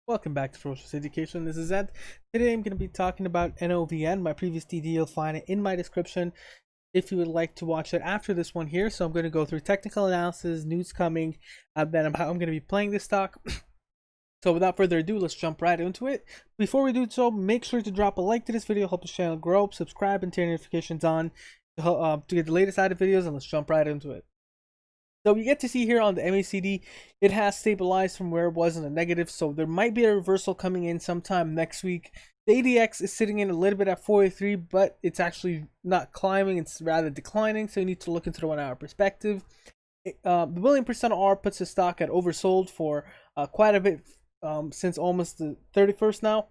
Welcome back to Ferocious Education. This is Ed. Today I'm going to be talking about NOVN. My previous DD, you'll find it in my description if you would like to watch it after this one here. So I'm going to go through technical analysis, news coming, then how I'm going to be playing this stock. So without further ado, let's jump right into it. Before we do so, make sure to drop a like to this video, help the channel grow, subscribe, and turn notifications on to get the latest added videos, and let's jump right into it. So we get to see here on the MACD, it has stabilized from where it was in the negative. So there might be a reversal coming in sometime next week. The ADX is sitting in a little bit at 43, but it's actually not climbing. It's rather declining. So you need to look into the 1 hour perspective. The William percent R puts the stock at oversold for quite a bit since almost the 31st now.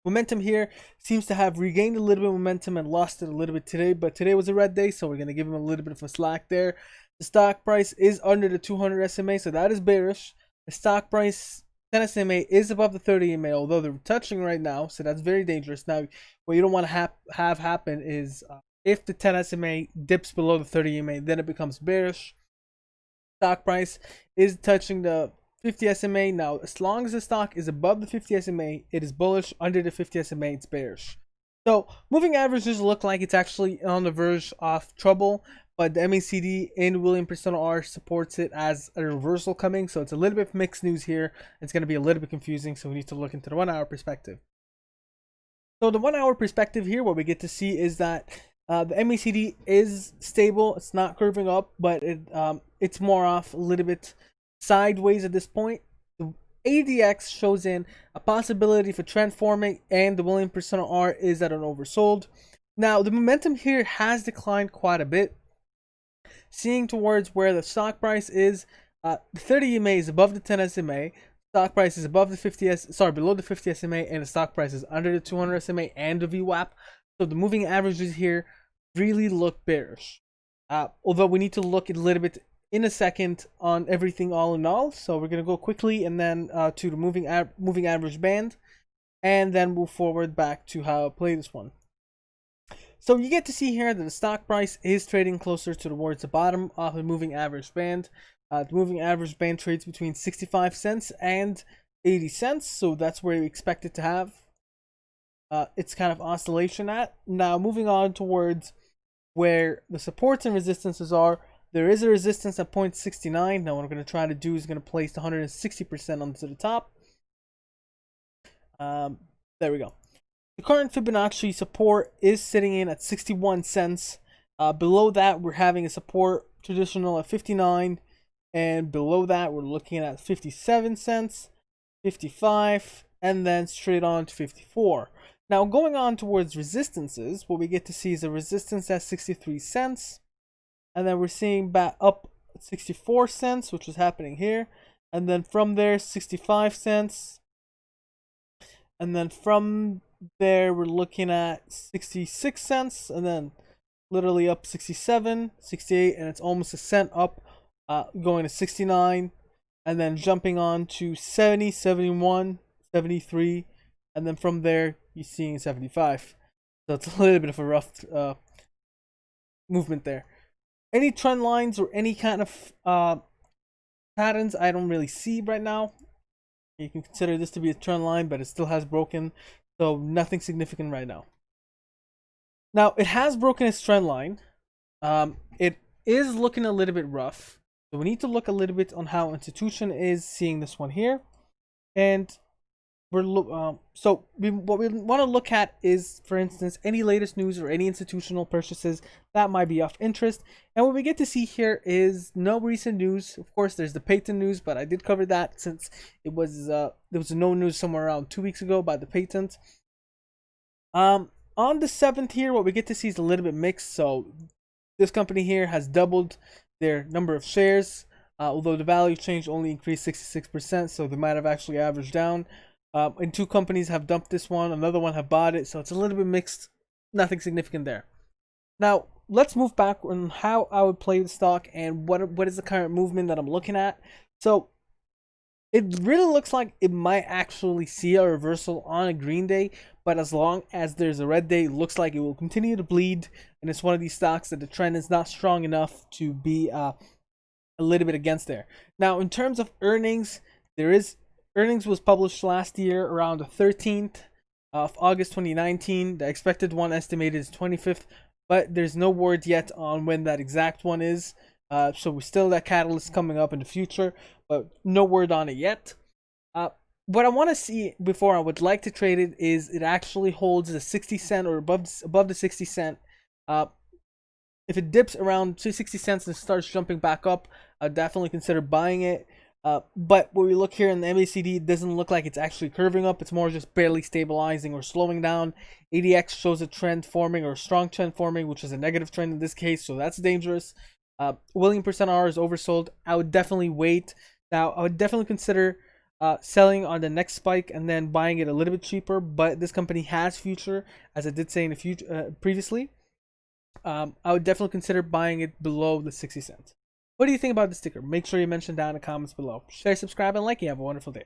Momentum here seems to have regained a little bit of momentum and lost it a little bit today. But today was a red day, so we're going to give him a little bit of a slack there. The stock price is under the 200 SMA, so that is bearish. The stock price 10 SMA is above the 30 SMA, although they're touching right now, so that's very dangerous. Now, what you don't want to have happen is if the 10 SMA dips below the 30 SMA, then it becomes bearish. Stock price is touching the 50 SMA. Now, as long as the stock is above the 50 SMA, it is bullish. Under the 50 SMA, it's bearish. So, moving averages look like it's actually on the verge of trouble, but the MACD in William percent R supports it as a reversal coming. So, it's a little bit mixed news here. It's going to be a little bit confusing, so we need to look into the 1 hour perspective. So, the 1 hour perspective here, what we get to see is that the MACD is stable. It's not curving up, but it's more off a little bit sideways at this point. The ADX shows in a possibility for trend forming, and the William percent R is at an oversold. Now, the momentum here has declined quite a bit. Seeing towards where the stock price is, the 30 SMA is above the 10 SMA. Stock price is above the below the 50 SMA, and the stock price is under the 200 SMA and the VWAP. So the moving averages here really look bearish. Although we need to look a little bit in a second on everything all in all. So we're going to go quickly and then to the moving average band, and then move forward back to how I play this one. So you get to see here that the stock price is trading closer towards the bottom of the moving average band. The moving average band trades between 65 cents and 80 cents. So that's where we expect it to have its kind of oscillation at. Now moving on towards where the supports and resistances are. There is a resistance at 0.69. Now what I'm going to try to do is going to place the 160% onto the top. There we go. The current Fibonacci support is sitting in at 61 cents. Below that, we're having a support traditional at 59. And below that, we're looking at 57 cents, 55, and then straight on to 54. Now going on towards resistances, what we get to see is a resistance at 63 cents. And then we're seeing back up at 64 cents, which is happening here. And then from there, 65 cents. And then from there, we're looking at 66 cents. And then literally up 67, 68. And it's almost a cent up, going to 69. And then jumping on to 70, 71, 73. And then from there, you're seeing 75. So it's a little bit of a rough movement there. Any trend lines or any kind of patterns I don't really see right now. You can consider this to be a trend line, but it still has broken, so nothing significant right now. Now it has broken its trend line. It is looking a little bit rough, so we need to look a little bit on how institution is seeing this one here. And what we want to look at is, for instance, any latest news or any institutional purchases that might be of interest. And what we get to see here is no recent news. Of course, there's the patent news, but I did cover that since it was there was no news somewhere around 2 weeks ago about the patent. On the 7th here, what we get to see is a little bit mixed. So this company here has doubled their number of shares, although the value change only increased 66%, so they might have actually averaged down. And 2 companies have dumped this one, another one have bought it, so it's a little bit mixed, nothing significant there. Now, let's move back on how I would play the stock and what is the current movement that I'm looking at. So, it really looks like it might actually see a reversal on a green day, but as long as there's a red day, it looks like it will continue to bleed, and it's one of these stocks that the trend is not strong enough to be a little bit against there. Now, in terms of earnings, there is Earnings was published last year around the 13th of August 2019. The expected one estimated is 25th, but there's no word yet on when that exact one is. So we still that catalyst coming up in the future, but no word on it yet. What I want to see before I would like to trade it is it actually holds the 60 cent or above the 60 cent. If it dips around 60 cents and starts jumping back up, I'd definitely consider buying it. But when we look here in the MACD, it doesn't look like it's actually curving up. It's more just barely stabilizing or slowing down. ADX shows a trend forming or a strong trend forming, which is a negative trend in this case, so that's dangerous. William percent R is oversold. I would definitely wait. Now, I would definitely consider selling on the next spike and then buying it a little bit cheaper. But this company has future, as I did say in the future previously. I would definitely consider buying it below the 60 cents. What do you think about the sticker? Make sure you mention down in the comments below. Share, subscribe, and like. You have a wonderful day.